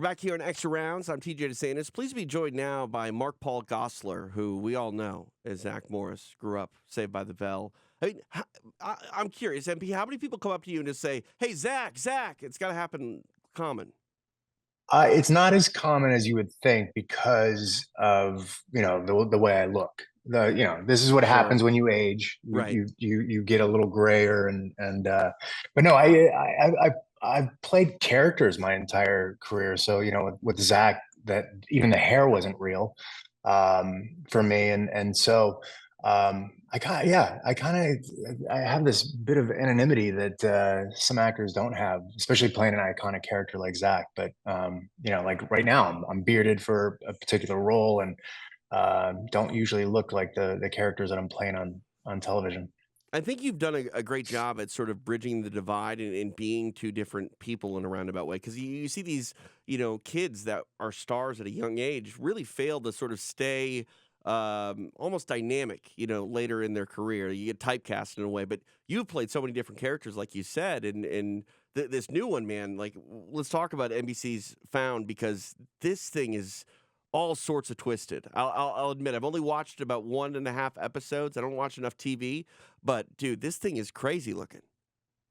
We're back here on Extra Rounds. I'm TJ DeSantis. Please be joined now by Mark Paul Gosselaar, who we all know as Zach Morris, grew up Saved by the Bell. I mean, I'm curious, MP, how many people come up to you and just say, "Hey, Zach, it's got to happen common." It's not as common as you would think because of, the way I look. This is what happens Sure. when you age. You Right. you you get a little grayer and but no, I've played characters my entire career. So, with Zach, that even the hair wasn't real for me. I have this bit of anonymity that some actors don't have, especially playing an iconic character like Zach. But like right now, I'm bearded for a particular role and don't usually look like the characters that I'm playing on television. I think you've done a great job at sort of bridging the divide and being two different people in a roundabout way. Because you see these, kids that are stars at a young age really fail to sort of stay almost dynamic, later in their career. You get typecast in a way, but you've played so many different characters, like you said, and this new one, man. Like, let's talk about NBC's Found because this thing is all sorts of twisted. I'll admit I've only watched about 1.5 episodes. I don't watch enough TV, but dude, this thing is crazy looking.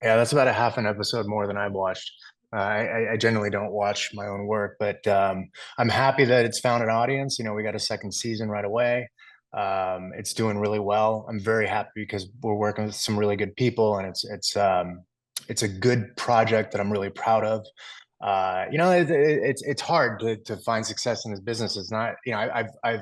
Yeah, that's about a half an episode more than I've watched. I generally don't watch my own work, but I'm happy that it's found an audience. We got a second season right away. It's doing really well. I'm very happy because we're working with some really good people, and it's a good project that I'm really proud of. It's hard to find success in this business. It's not, I've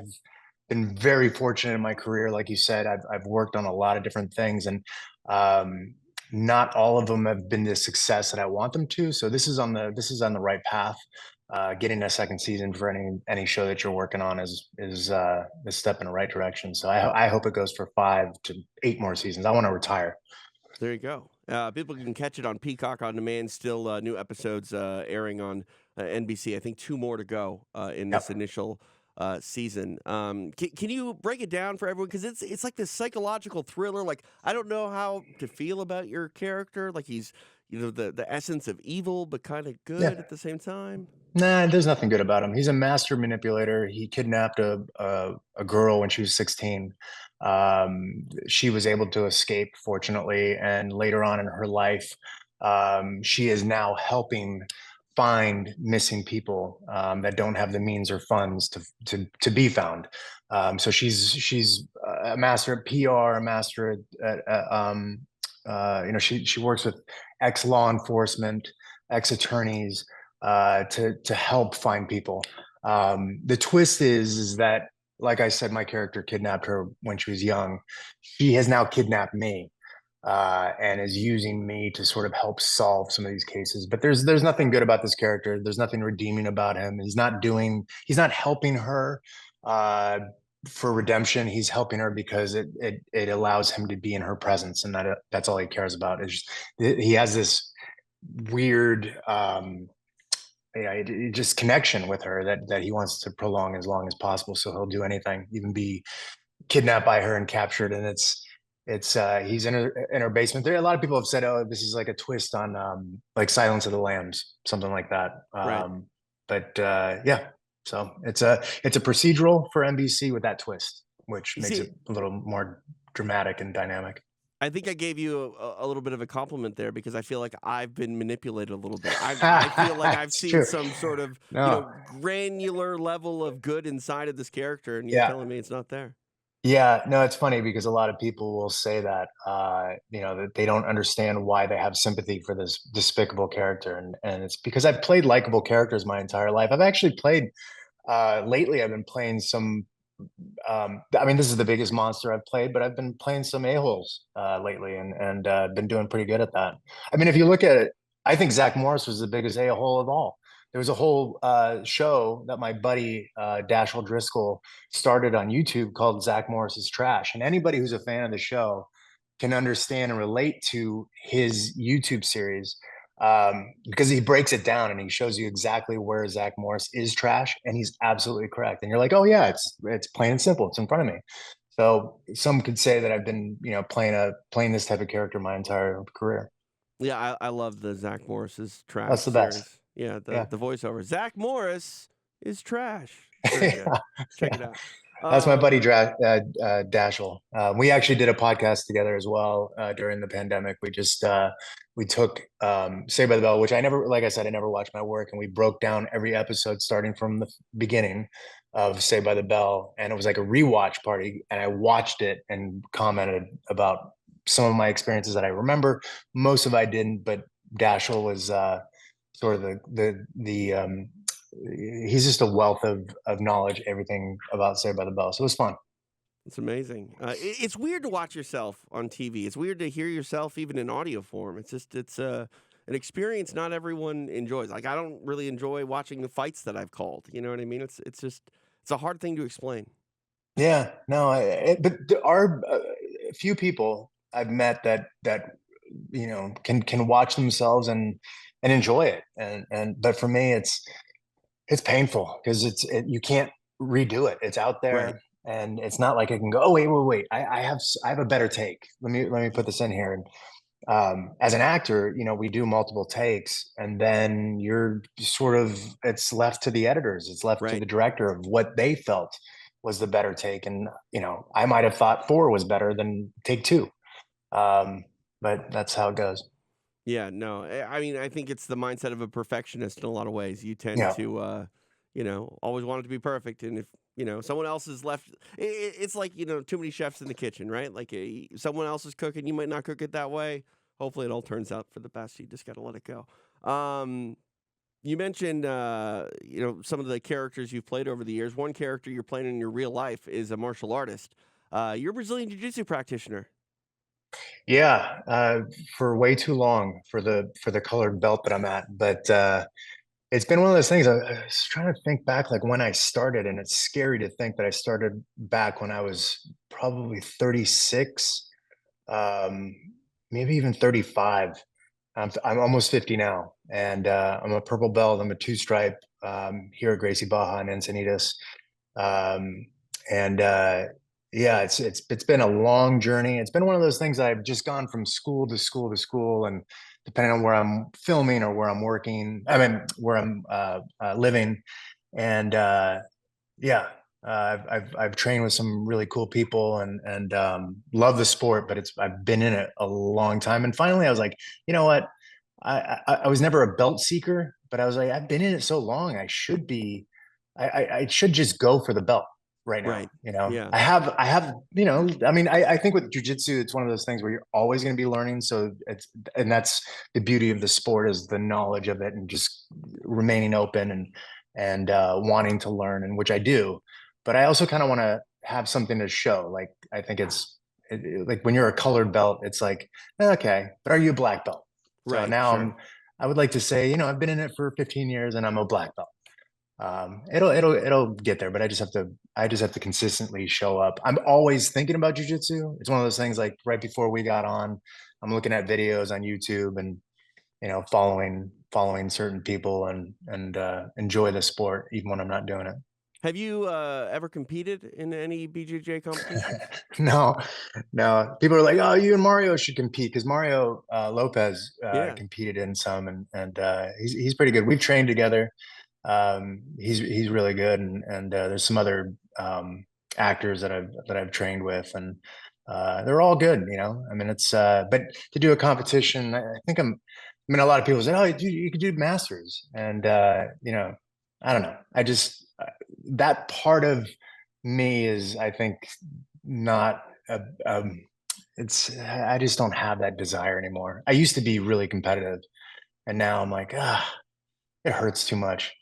been very fortunate in my career. Like you said, I've worked on a lot of different things, and um, not all of them have been the success that I want them to. So this is on the right path. Getting a second season for any show that you're working on is a step in the right direction. So I hope it goes for 5 to 8 more seasons. I want to retire. There you go. People can catch it on Peacock on demand. Still, new episodes airing on NBC. I think two more to go in this Yep. initial season. Can you break it down for everyone? Because it's like this psychological thriller. Like I don't know how to feel about your character. Like he's the essence of evil, but kind of good Yeah. at the same time. Nah, there's nothing good about him. He's a master manipulator. He kidnapped a girl when she was 16. She was able to escape, fortunately, and later on in her life, she is now helping find missing people that don't have the means or funds to be found. So she's a master at PR, a master she works with ex law enforcement, ex attorneys to help find people. The twist is that, like I said, my character kidnapped her when she was young. She has now kidnapped me and is using me to sort of help solve some of these cases. But there's nothing good about this character. There's nothing redeeming about him. He's not helping her uh, for redemption. He's helping her because it allows him to be in her presence, and that's all he cares about. He has this weird just connection with her that he wants to prolong as long as possible. So he'll do anything, even be kidnapped by her and captured. And it's he's in her basement. There, a lot of people have said, "Oh, this is like a twist on like Silence of the Lambs, something like that." Right. But yeah, so it's a procedural for NBC with that twist, which You makes see, it a little more dramatic and dynamic. I think I gave you a little bit of a compliment there because I feel like I've been manipulated a little bit. I feel like I've It's seen true. some sort of, No, granular level of good inside of this character, and you're yeah. telling me it's not there. Yeah, no, it's funny because a lot of people will say that that they don't understand why they have sympathy for this despicable character, and it's because I've played likable characters my entire life. I've actually played lately. I've been playing some. I mean, this is the biggest monster I've played, but I've been playing some a-holes lately, and been doing pretty good at that. I mean, if you look at it, I think Zach Morris was the biggest a-hole of all. There was a whole show that my buddy Dashel Driscoll started on YouTube called Zach Morris's Trash, and anybody who's a fan of the show can understand and relate to his YouTube series because he breaks it down and he shows you exactly where Zach Morris is trash, and he's absolutely correct. And you're like, oh yeah, it's plain and simple. It's in front of me. So some could say that I've been, playing this type of character my entire career. Yeah, I love the Zach Morris's trash That's the best. series. Yeah, Yeah. the voiceover. Zach Morris is trash. Very good. Yeah. Check it Yeah. out. That's my buddy Um, Dashel. We actually did a podcast together as well during the pandemic. We took Saved by the Bell, which I never, like I said, I never watched my work, and we broke down every episode starting from the beginning of Saved by the Bell, and it was like a rewatch party. And I watched it and commented about some of my experiences that I remember. Most of I didn't, but Dashel was sort of the he's just a wealth of knowledge, everything about Saved by the Bell. So it was fun. it's amazing. It's weird to watch yourself on TV. It's weird to hear yourself even in audio form. It's an experience not everyone enjoys. Like I don't really enjoy watching the fights that I've called. You know what I mean? It's just it's a hard thing to explain. Yeah, no, but there are a few people I've met that can watch themselves and enjoy it, and but for me, it's painful because you can't redo it. It's out Right. there, and it's not like I can go, oh wait, I have a better take. Let me put this in here. And as an actor, we do multiple takes, and then you're sort of it's left to the editors, it's left to Right. the director of what they felt was the better take. And I might have thought four was better than take two, um, but that's how it goes. Yeah, no. I mean, I think it's the mindset of a perfectionist in a lot of ways. You tend Yeah, to, always want it to be perfect, and if someone else is left, it's like too many chefs in the kitchen, right? Like someone else is cooking, you might not cook it that way. Hopefully, it all turns out for the best. You just got to let it go. Um, you mentioned, some of the characters you've played over the years. One character you're playing in your real life is a martial artist. You're a Brazilian Jiu Jitsu practitioner. yeah. For way too long for the colored belt that I'm at, but it's been one of those things. I was trying to think back, like when I started, and it's scary to think that I started back when I was probably 36, um, maybe even 35. I'm almost 50 now, and I'm a purple belt. I'm a two stripe here at Gracie Baja and Encinitas. Um, and Yeah, it's been a long journey. It's been one of those things I've just gone from school to school to school, and depending on where I'm filming or where I'm working, I mean where I'm living, and yeah, I've trained with some really cool people and love the sport, but I've been in it a long time. And finally, I was like, you know what? I was never a belt seeker, but I was like, I've been in it so long, I should be, I should just go for the belt right now. Right. You know, Yeah. I have, I mean, I think with jujitsu, it's one of those things where you're always going to be learning. So and that's the beauty of the sport, is the knowledge of it and just remaining open and wanting to learn, and which I do. But I also kind of want to have something to show. Like, I think like when you're a colored belt, it's like, okay, but are you a black belt? So Right. now Sure. I would like to say, I've been in it for 15 years and I'm a black belt. It'll get there, but I just have to consistently show up. I'm always thinking about jujitsu. It's one of those things, like right before we got on, I'm looking at videos on YouTube and, following certain people and enjoy the sport even when I'm not doing it. Have you ever competed in any BJJ competitions? No, no. People are like, "Oh, you and Mario should compete," because Mario Lopez Yeah. competed in some, and he's pretty good. We've trained together. He's really good, and there's some other actors that I've trained with, and they're all good. I mean, it's but to do a competition, I think I mean, a lot of people say, "Oh, you could do masters," and I don't know. I just that part of me is, I think, not a, it's I just don't have that desire anymore. I used to be really competitive, and now I'm like, it hurts too much,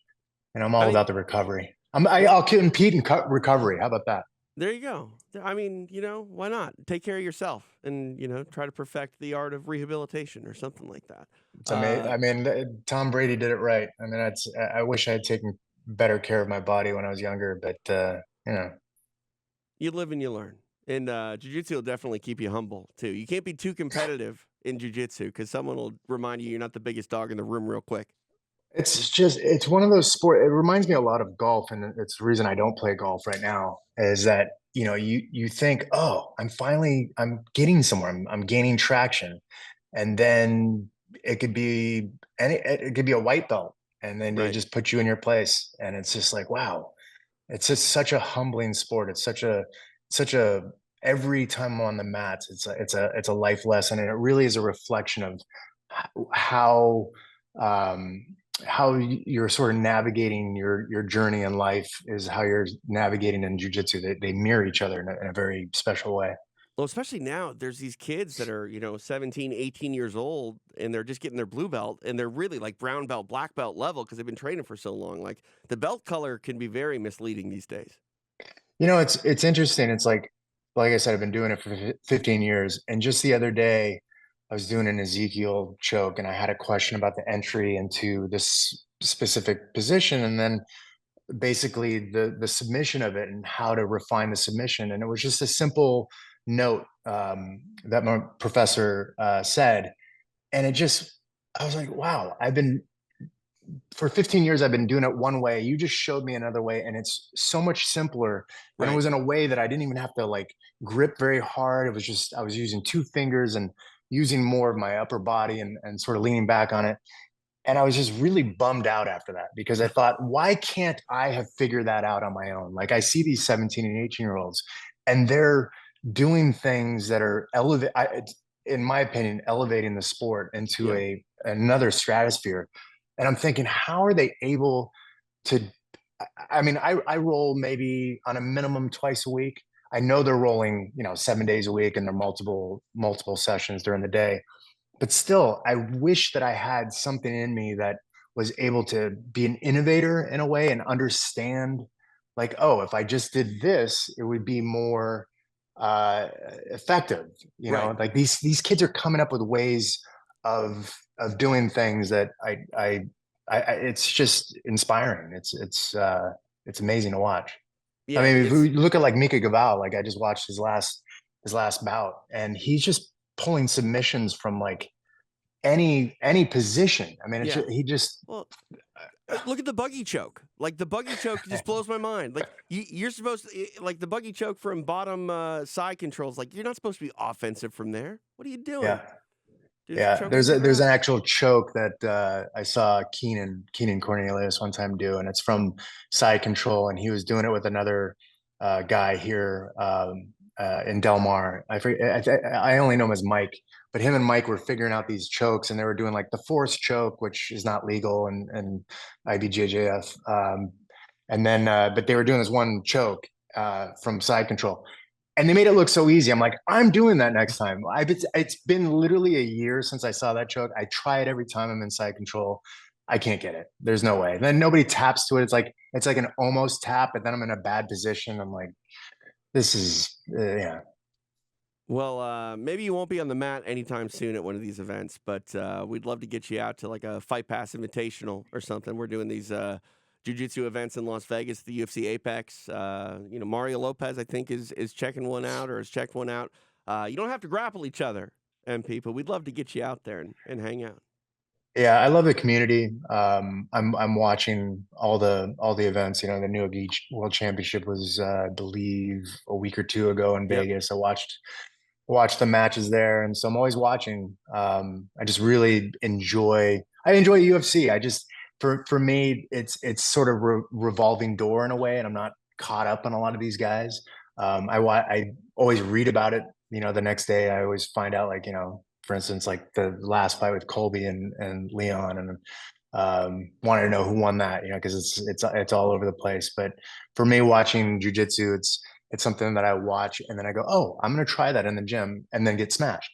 and I'm I all mean, about the recovery. well, I'll compete in recovery. How about that? there you go. I mean, why not? Take care of yourself and, try to perfect the art of rehabilitation or something like that. It's amazing. I mean, Tom Brady did it right. I mean, I wish I had taken better care of my body when I was younger, but you know, You live and you learn. And jiu-jitsu will definitely keep you humble too. You can't be too competitive in jiu-jitsu because someone will remind you you're not the biggest dog in the room real quick. it's one of those sport. It reminds me a lot of golf, and it's the reason I don't play golf right now. Is that you think, oh, I'm getting somewhere. I'm gaining traction, and then it could be it could be a white belt, and then they Right. just put you in your place. And it's just like, wow, it's just such a humbling sport. It's such a every time I'm on the mats, it's a life lesson, and it really is a reflection of how um, how you're sort of navigating your journey in life is how you're navigating in jujitsu. They mirror each other in a very special way. Well, especially now, there's these kids that are, 17, 18 years old, and they're just getting their blue belt, and they're really like brown belt, black belt level because they've been training for so long. Like the belt color can be very misleading these days. It's interesting. It's like I said, I've been doing it for 15 years, and just the other day, I was doing an Ezekiel choke, and I had a question about the entry into this specific position, and then basically the submission of it and how to refine the submission. And it was just a simple note that my professor said, and it just I was like, wow, I've been for 15 years I've been doing it one way. You just showed me another way, and it's so much simpler. And it Right. was in a way that I didn't even have to like grip very hard. It was just I was using two fingers and using more of my upper body and sort of leaning back on it. And I was just really bummed out after that because I thought, why can't I have figured that out on my own? Like I see these 17 and 18-year-olds and they're doing things that are in my opinion, elevating the sport into Yeah. a another stratosphere. And I'm thinking, how are they able to? I mean, I roll maybe on a minimum twice a week. I know they're rolling, 7 days a week, and they're multiple sessions during the day. But still, I wish that I had something in me that was able to be an innovator in a way and understand, like, oh, if I just did this, it would be more uh, effective. Right. Like these kids are coming up with ways of doing things that it's just inspiring. It's amazing to watch. I Yeah. mean, if we look at like Mika Gaval, like I just watched his last bout, and he's just pulling submissions from like any position. I mean, Yeah. he just Well, look at the buggy choke. Like the buggy choke just blows my mind. Like you're supposed to like the buggy choke from bottom side controls. Like you're not supposed to be offensive from there. What are you doing? yeah. Just Yeah, choking someone there's out. an actual choke that I saw Keenan Cornelius one time do, and it's from side control, and he was doing it with another guy here in Del Mar. I only know him as Mike, but him and Mike were figuring out these chokes, and they were doing like the force choke, which is not legal and IBJJF, and then but they were doing this one choke from side control, and they made it look so easy. I'm like, I'm doing that next time. It's been literally a year since I saw that choke. I try it every time I'm inside control. I can't get it. There's no way. Then nobody taps to it. It's like an almost tap, but then I'm in a bad position. I'm like, this is yeah. Well, maybe you won't be on the mat anytime soon at one of these events, but we'd love to get you out to like a Fight Pass Invitational or something. We're doing these jiu-jitsu events in Las Vegas, the UFC Apex. Mario Lopez, I think, is checking one out or has checked one out. You don't have to grapple each other, MP, but we'd love to get you out there and hang out. Yeah, I love the community. I'm watching all the events. The New Beach World Championship was, I believe, a week or two ago in Yep. Vegas. I watched the matches there, and so I'm always watching. I just really enjoy. I enjoy UFC. I just for me, it's sort of revolving door in a way, and I'm not caught up on a lot of these guys. I always read about it. The next day I always find out, like, for instance, like the last fight with Colby and Leon, and wanted to know who won that. Because it's all over the place. But for me, watching jujitsu, it's something that I watch and then I go, oh, I'm going to try that in the gym and then get smashed.